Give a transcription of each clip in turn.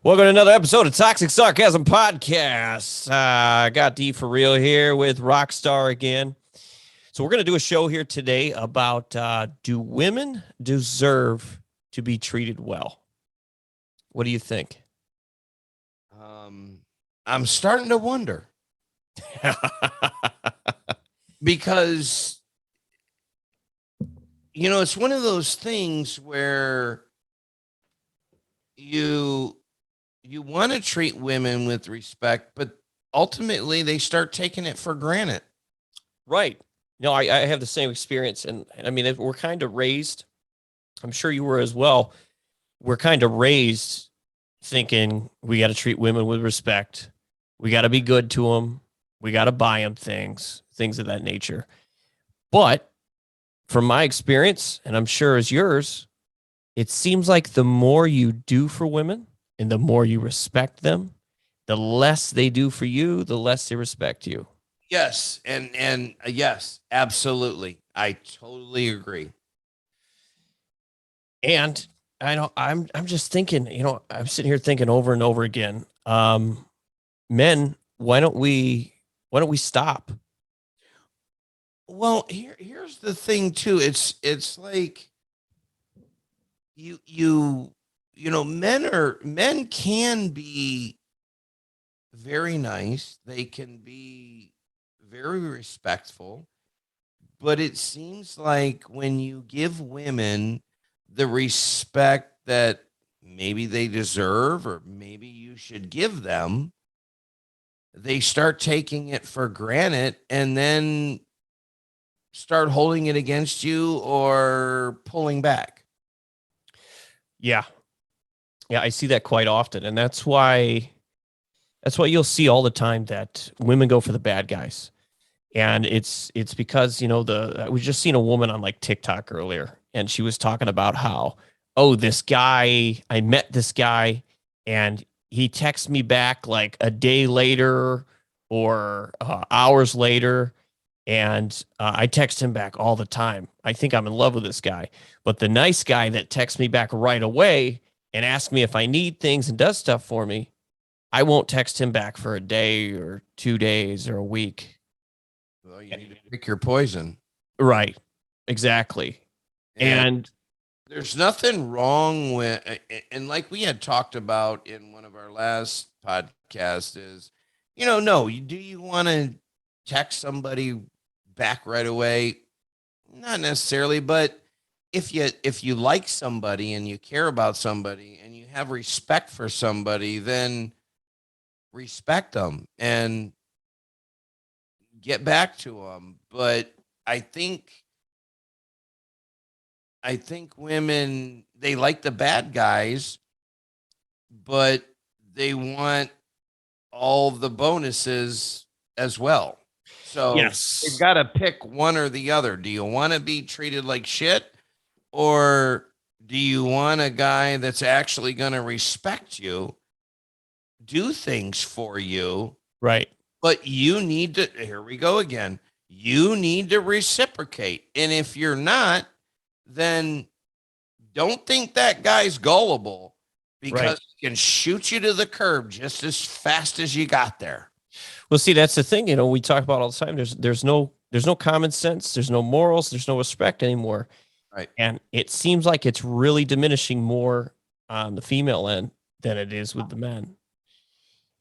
Welcome to another episode of Toxic Sarcasm Podcast. I got D for real here with Rockstar again. So we're going to do a show here today about do women deserve to be treated well? What do you think? I'm starting to wonder because, it's one of those things where you want to treat women with respect, but ultimately they start taking it for granted. Right. I have the same experience. And I mean, we're kind of raised, I'm sure you were as well. We're kind of raised thinking we got to treat women with respect. We got to be good to them. We got to buy them things of that nature. But from my experience, and I'm sure as yours, it seems like the more you do for women and the more you respect them, the less they do for you, the less they respect you. Yes. And yes, absolutely. I totally agree. And I know I'm just thinking, I'm sitting here thinking over and over again, men, why don't we stop? Well, here's the thing too. It's like men can be very nice. They can be very respectful, but it seems like when you give women the respect that maybe they deserve or maybe you should give them, they start taking it for granted and then start holding it against you or pulling back. Yeah. Yeah, I see that quite often. And that's why you'll see all the time that women go for the bad guys. And it's because, I was just seeing a woman on like TikTok earlier, and she was talking about how, oh, I met this guy and he texts me back like a day later or hours later. And I text him back all the time. I think I'm in love with this guy. But the nice guy that texts me back right away and asks me if I need things and does stuff for me, I won't text him back for a day or 2 days or a week. Well, you need to pick your poison. Right. Exactly. And there's nothing wrong with, and like we had talked about in one of our last podcasts is, no, do you want to text somebody back right away? Not necessarily, but if you like somebody and you care about somebody and you have respect for somebody, then respect them and get back to them. But I think women, they like the bad guys, but they want all the bonuses as well. So yes, they've got to pick one or the other. Do you want to be treated like shit, or do you want a guy that's actually going to respect you, do things for you? right. But you need to, here we go again. You need to reciprocate. And if you're not, then don't think that guy's gullible, because Right. he can shoot you to the curb just as fast as you got there. Well, see, that's the thing, we talk about all the time. There's no common sense, there's no morals, there's no respect anymore. Right. And it seems like it's really diminishing more on the female end than it is with the men.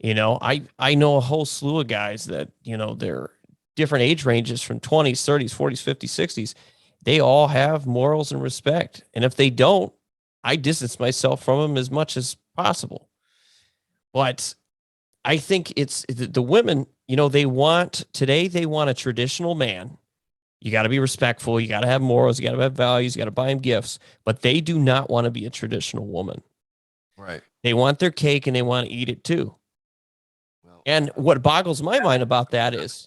I know a whole slew of guys that, they're different age ranges from 20s, 30s, 40s, 50s, 60s. They all have morals and respect. And if they don't, I distance myself from them as much as possible. But I think it's the women, they want a traditional man. You got to be respectful. You got to have morals. You got to have values. You got to buy them gifts. But they do not want to be a traditional woman. Right. They want their cake and they want to eat it too. Well, And what boggles my mind about that is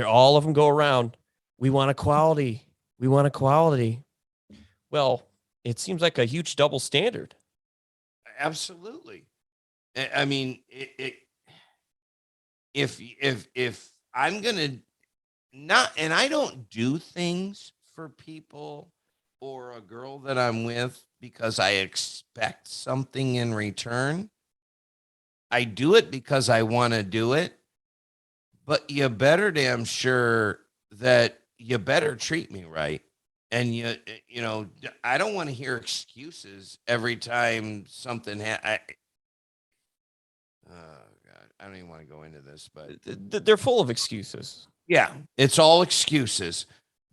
all of them go around. We want equality. We want equality. Well, it seems like a huge double standard. absolutely. I mean, if I'm gonna not, and I don't do things for people or a girl that I'm with because I expect something in return, I do it because I want to do it, but you better damn sure that you better treat me right. And I don't want to hear excuses every time something oh God, I don't even want to go into this, but They're full of excuses. yeah, it's all excuses.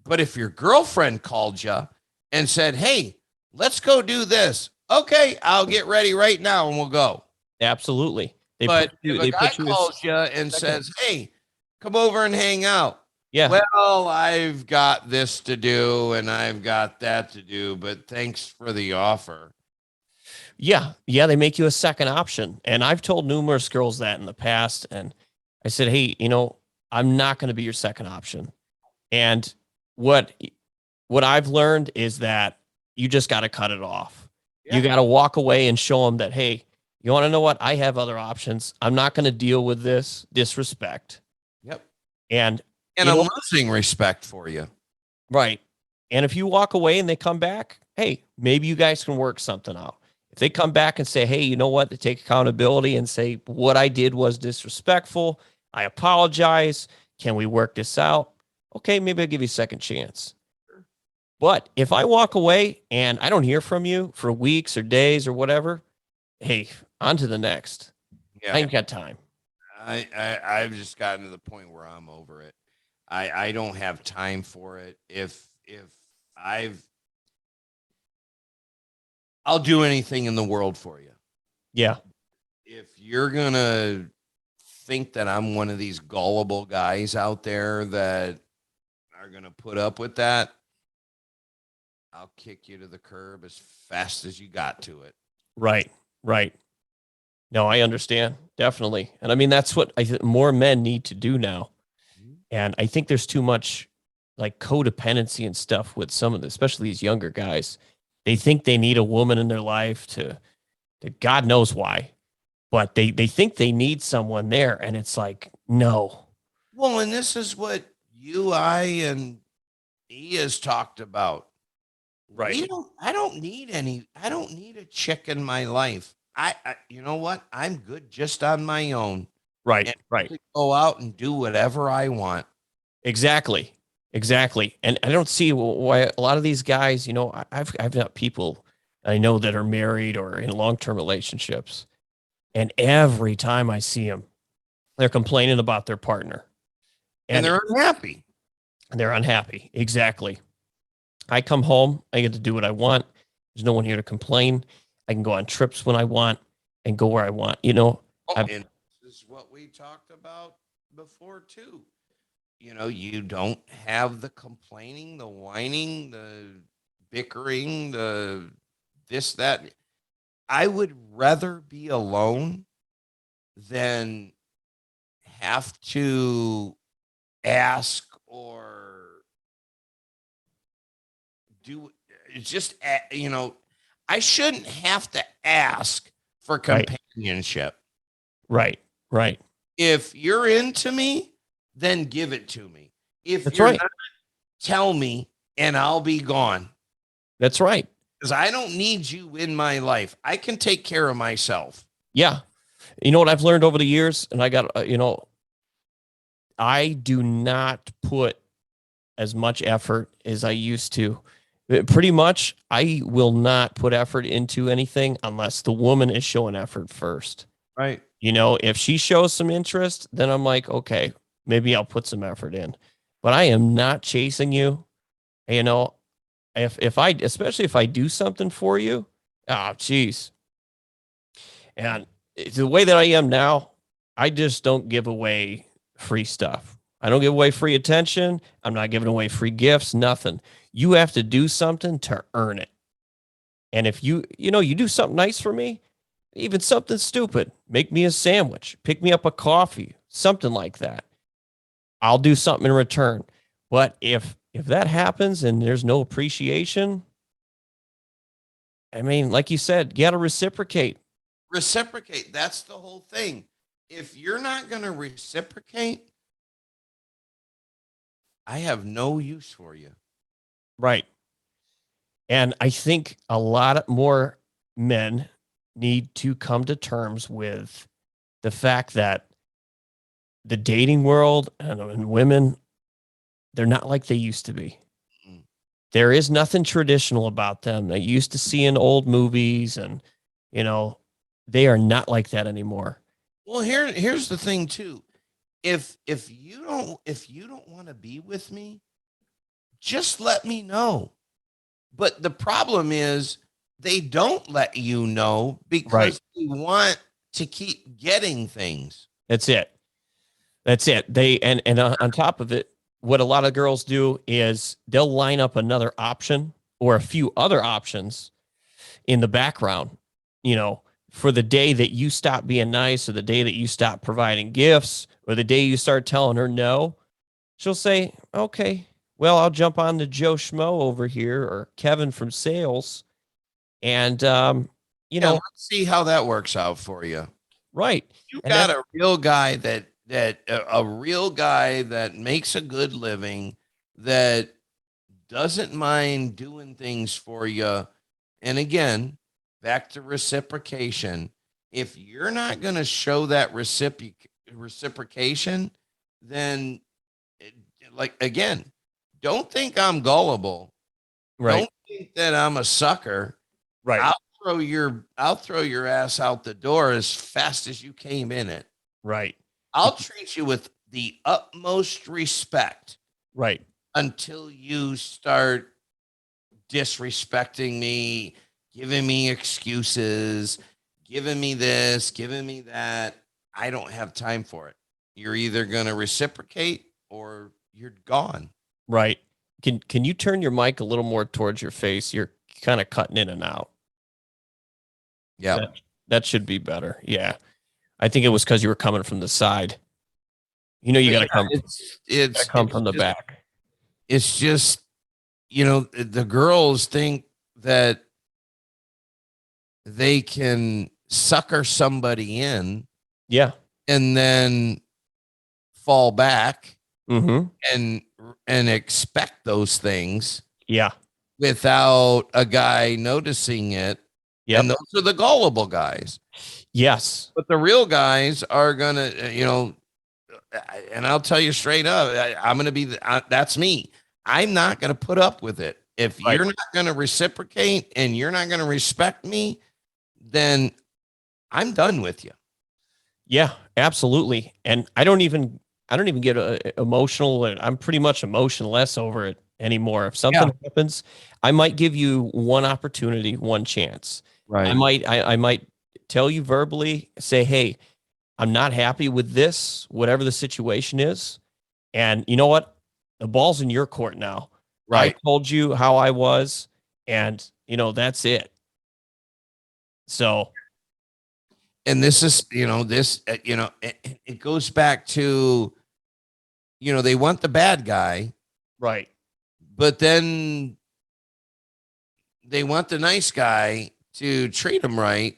But if your girlfriend called you and said, "Hey, let's go do this," okay, I'll get ready right now and we'll go. Absolutely. But if a They guy put you as calls you and second. says, "Hey, come over and hang out," Yeah. well, I've got this to do and I've got that to do, but thanks for the offer. Yeah. Yeah. They make you a second option. And I've told numerous girls that in the past. And I said, hey, I'm not going to be your second option. And what I've learned is that you just got to cut it off. Yeah. You got to walk away and show them that, hey, you want to know what? I have other options. I'm not going to deal with this disrespect. Yep. And And I'm losing respect for you. right. And if you walk away and they come back, hey, maybe you guys can work something out. If they come back and say, hey, you know what? They take accountability and say, what I did was disrespectful. I apologize. Can we work this out? Okay, maybe I'll give you a second chance. But if I walk away and I don't hear from you for weeks or days or whatever, hey, on to the next. Yeah. I ain't got time. I've just gotten to the point where I'm over it. I don't have time for it. If I'll do anything in the world for you. Yeah. If you're gonna think that I'm one of these gullible guys out there that are gonna put up with that, I'll kick you to the curb as fast as you got to it. Right. Right. No, I understand. Definitely. And I mean, that's what I think more men need to do now. And I think there's too much like codependency and stuff with some of the, especially these younger guys. They think they need a woman in their life to God knows why, but they think they need someone there. And it's like, no. Well, and this is what you, I, and he has talked about. Right. I don't need a chick in my life. You know what? I'm good just on my own. Right. And Right. I go out and do whatever I want. Exactly. Exactly. And I don't see why a lot of these guys, I've got people I know that are married or in long-term relationships. And every time I see them, they're complaining about their partner. And they're unhappy. They're unhappy. Exactly. I come home, I get to do what I want. There's no one here to complain. I can go on trips when I want and go where I want. And this is what we talked about before too. You don't have the complaining, the whining, the bickering, the this, that. I would rather be alone than have to ask or do it's just I shouldn't have to ask for Right. companionship. Right. Right. If you're into me, then give it to me. If That's you're right. not, tell me and I'll be gone. That's right. Because I don't need you in my life. I can take care of myself. Yeah. You know what I've learned over the years? And I got, I do not put as much effort as I used to. Pretty much, I will not put effort into anything unless the woman is showing effort first. Right. If she shows some interest, then I'm like, okay, maybe I'll put some effort in. But I am not chasing you. Especially if I do something for you, geez. And the way that I am now, I just don't give away free stuff. I don't give away free attention. I'm not giving away free gifts, nothing. You have to do something to earn it. And if you do something nice for me, even something stupid, make me a sandwich, pick me up a coffee, something like that, I'll do something in return. But if that happens and there's no appreciation, I mean, like you said, you got to reciprocate. Reciprocate. That's the whole thing. If you're not going to reciprocate, I have no use for you. Right. And I think a lot more men need to come to terms with the fact that the dating world and women, they're not like they used to be. There is nothing traditional about them that you used to see in old movies, and they are not like that anymore. Well, here's the thing too. If you don't want to be with me, just let me know. But the problem is they don't let you know because Right. they want to keep getting things. That's it. They and on top of it, what a lot of girls do is they'll line up another option or a few other options in the background, for the day that you stop being nice, or the day that you stop providing gifts, or the day you start telling her no. She'll say, okay, well, I'll jump on to Joe Schmo over here or Kevin from sales. And, Let's see how that works out for you. Right. You got a real guy that makes a good living, that doesn't mind doing things for you. And again, back to reciprocation. If you're not going to show that reciprocation, then again, don't think I'm gullible. Right. Don't think that I'm a sucker. Right. I'll throw your ass out the door as fast as you came in it. Right. I'll treat you with the utmost respect. Right. Until you start disrespecting me, giving me excuses, giving me this, giving me that. I don't have time for it. You're either going to reciprocate or you're gone. Right. Can you turn your mic a little more towards your face? You're kind of cutting in and out. Yeah. That should be better. Yeah. I think it was because you were coming from the side. You got to come. It's come from the back. It's just, the girls think that they can sucker somebody in. Yeah. And then fall back and expect those things. Yeah. Without a guy noticing it. Yeah. And those are the gullible guys. Yes. But the real guys are going to, and I'll tell you straight up, I'm going to be, that's me. I'm not going to put up with it. If you're not going to reciprocate and you're not going to respect me, then I'm done with you. Yeah, absolutely. And I don't even get emotional. I'm pretty much emotionless over it anymore. If something happens, I might give you one opportunity, one chance. Right. I might tell you verbally, say, hey, I'm not happy with this, whatever the situation is. And you know what? The ball's in your court now. Right. I told you how I was, and that's it. So. And this is, it goes back to, they want the bad guy. Right. But then they want the nice guy to treat them right.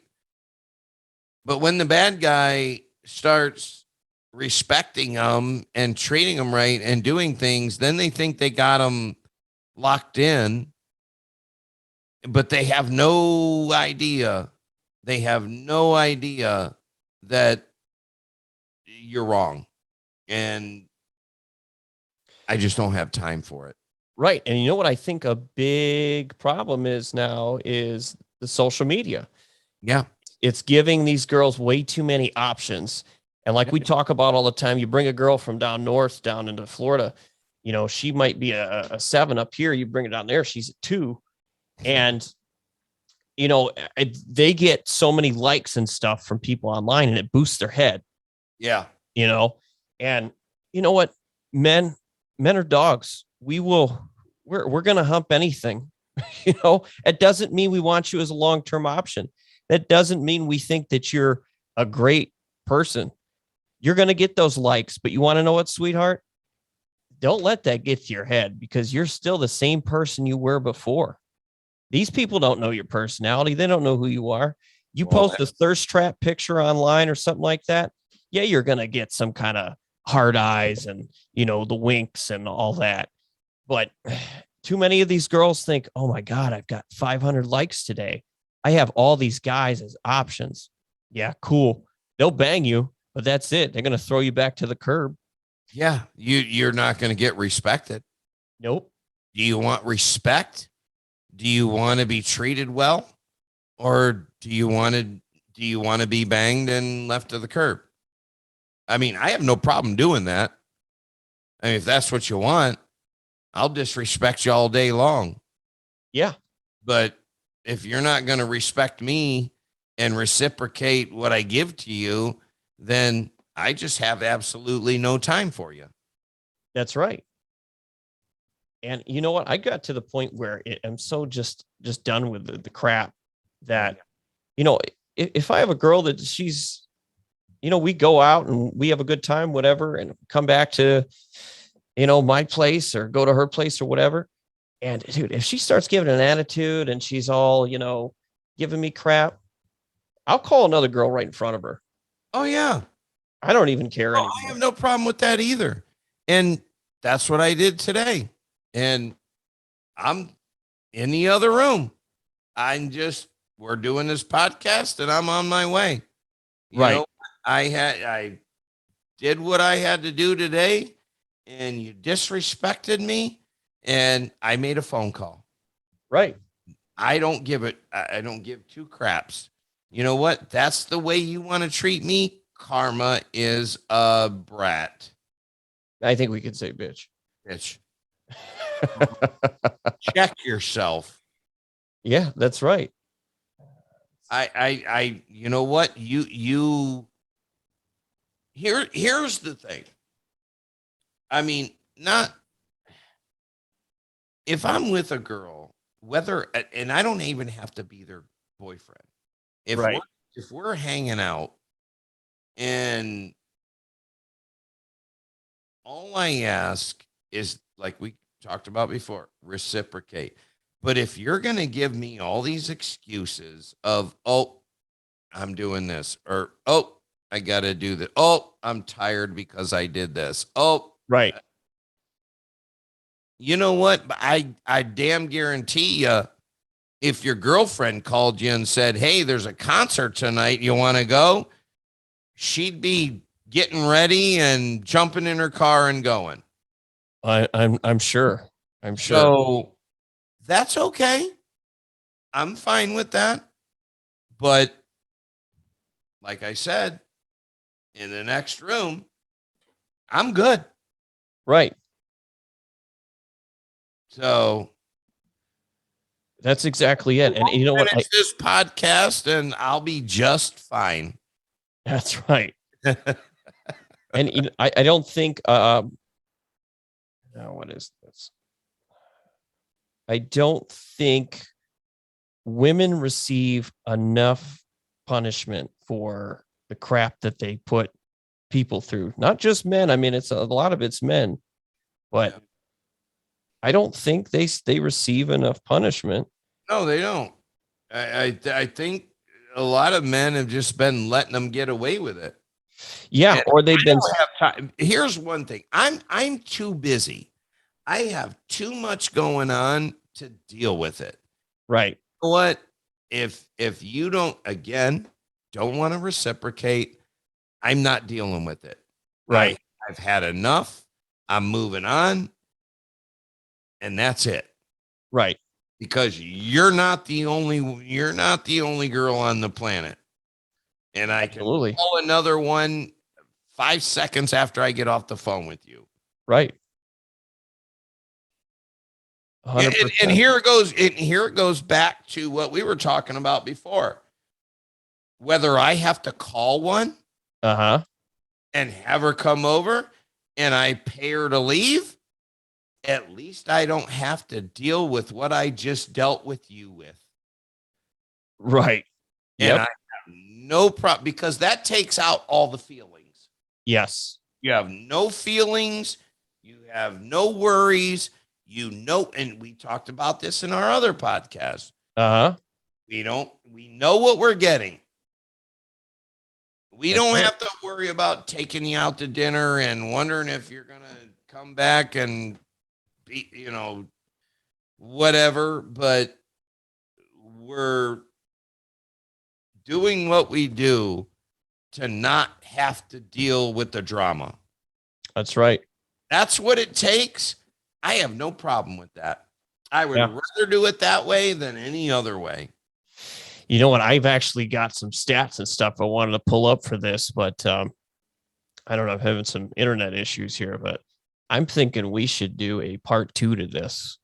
But when the bad guy starts respecting them and treating them right and doing things, then they think they got them locked in. But they have no idea. They have no idea that you're wrong. And I just don't have time for it. Right. And you know what I think a big problem is now is the social media. Yeah. It's giving these girls way too many options. And like we talk about all the time, you bring a girl from down north down into Florida, she might be a 7 up here. You bring her down there, she's a 2. And they get so many likes and stuff from people online, and it boosts their head. Yeah. And you know what? Men are dogs. We're going to hump anything. It doesn't mean we want you as a long-term option. That doesn't mean we think that you're a great person. You're going to get those likes, but you want to know what, sweetheart? Don't let that get to your head, because you're still the same person you were before. These people don't know your personality. They don't know who you are. You post a thirst trap picture online or something like that. Yeah, you're going to get some kind of hard eyes and, the winks and all that. But too many of these girls think, oh my God, I've got 500 likes today. I have all these guys as options. Yeah, cool. They'll bang you, but that's it. They're going to throw you back to the curb. Yeah. You're not going to get respected. Nope. Do you want respect? Do you want to be treated well? Or do you want to be banged and left to the curb? I mean, I have no problem doing that. I mean, if that's what you want, I'll disrespect you all day long. Yeah. But if you're not going to respect me and reciprocate what I give to you, then I just have absolutely no time for you. That's right. And you know what? I got to the point where I'm so just done with the crap that, if I have a girl that she's, we go out and we have a good time, whatever, and come back to, my place or go to her place or whatever. And dude, if she starts giving an attitude and she's all, giving me crap, I'll call another girl right in front of her. Oh, yeah. I don't even care anymore. I have no problem with that either. And that's what I did today. And I'm in the other room. We're doing this podcast and I'm on my way. Right. I did what I had to do today and you disrespected me and I made a phone call. Right. I don't give two craps. You know what? That's the way you want to treat me. Karma is a brat. I think we could say bitch. Bitch. Check yourself. Yeah, that's right. You know what? Here's the thing. I mean, if I'm with a girl, and I don't even have to be their boyfriend. If we're hanging out and all I ask is, like we talked about before, reciprocate. But if you're going to give me all these excuses of, oh, I'm doing this, or, oh, I got to do that. Oh, I'm tired because I did this. Oh, right. You know what? I damn guarantee you, if your girlfriend called you and said, hey, there's a concert tonight, you want to go? She'd be getting ready and jumping in her car and going. I'm sure. I'm sure. So that's okay. I'm fine with that. But like I said, in the next room, I'm good. Right. So that's exactly it. And you know what? Finish this podcast and I'll be just fine. That's right. And I don't think, now what is this? I don't think women receive enough punishment for the crap that they put people through. Not just men. I mean, it's a lot of it's men, but I don't think they receive enough punishment. No, they don't. I think a lot of men have just been letting them get away with it. Yeah, or they've been. Have time. Here's one thing. I'm too busy. I have too much going on to deal with it. Right. You know what? If you don't want to reciprocate, I'm not dealing with it. Right. I've had enough. I'm moving on. And that's it. Right. Because you're not the only girl on the planet. And I can call another one 5 seconds after I get off the phone with you. Right. 100%. And here it goes back to what we were talking about before. Whether I have to call one and have her come over and I pay her to leave, at least I don't have to deal with what I just dealt with you with. Right. And I have no problem because that takes out all the feelings. Yes. You have no feelings. You have no worries. And we talked about this in our other podcast. We know what we're getting. We don't have to worry about taking you out to dinner and wondering if you're going to come back and be, whatever, but we're doing what we do to not have to deal with the drama. That's right. That's what it takes. I have no problem with that. I would Yeah. rather do it that way than any other way. You know what? I've actually got some stats and stuff I wanted to pull up for this, but I don't know. I'm having some internet issues here, but I'm thinking we should do a part 2 to this.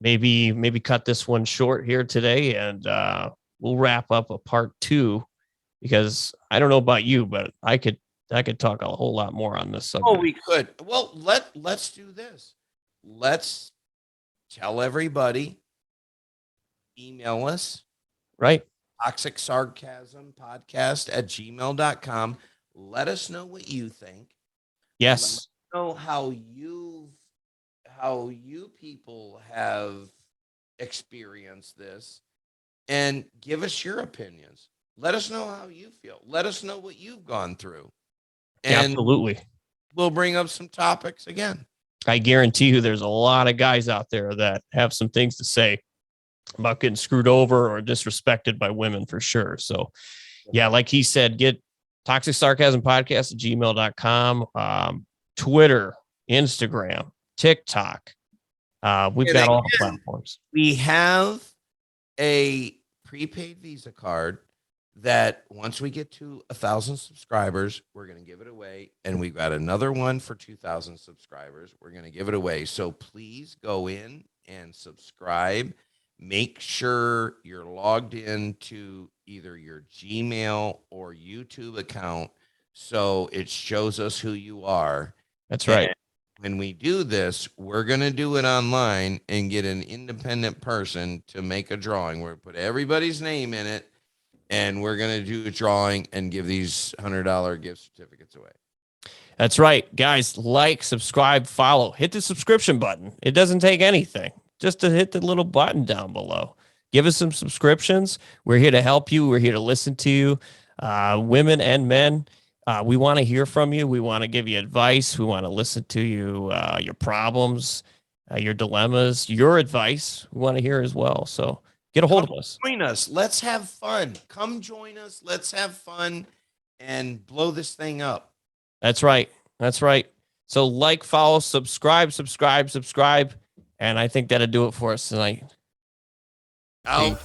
Maybe cut this one short here today, and we'll wrap up a part 2, because I don't know about you, but I could talk a whole lot more on this subject. Oh, we could. Well, let's do this. Let's tell everybody. Email us. Right. Toxic Sarcasm Podcast at gmail.com. Let us know what you think. Yes. Let us know how you people have experienced this, and give us your opinions. Let us know how you feel. Let us know what you've gone through. And absolutely. We'll bring up some topics again. I guarantee you there's a lot of guys out there that have some things to say about getting screwed over or disrespected by women, for sure. So yeah, like he said, get Toxic Sarcasm Podcast at gmail.com, Twitter, Instagram, TikTok. We've got all the platforms. We have a prepaid Visa card that once we get to 1,000 subscribers, we're going to give it away. And we've got another one for 2,000 subscribers. We're going to give it away. So please go in and subscribe. Make sure you're logged into either your Gmail or YouTube account so it shows us who you are. That's right. And when we do this, we're going to do it online and get an independent person to make a drawing. We're going to put everybody's name in it, and we're going to do a drawing and give these $100 gift certificates away. That's right. Guys, like, subscribe, follow. Hit the subscription button. It doesn't take anything. Just to hit the little button down below. Give us some subscriptions. We're here to help you. We're here to listen to you, women and men. We want to hear from you. We want to give you advice. We want to listen to you, your problems, your dilemmas, your advice. We want to hear as well. So get a hold of us. Join us. Let's have fun. Come join us. Let's have fun and blow this thing up. That's right. That's right. So like, follow, subscribe. And I think that'll do it for us tonight. Out.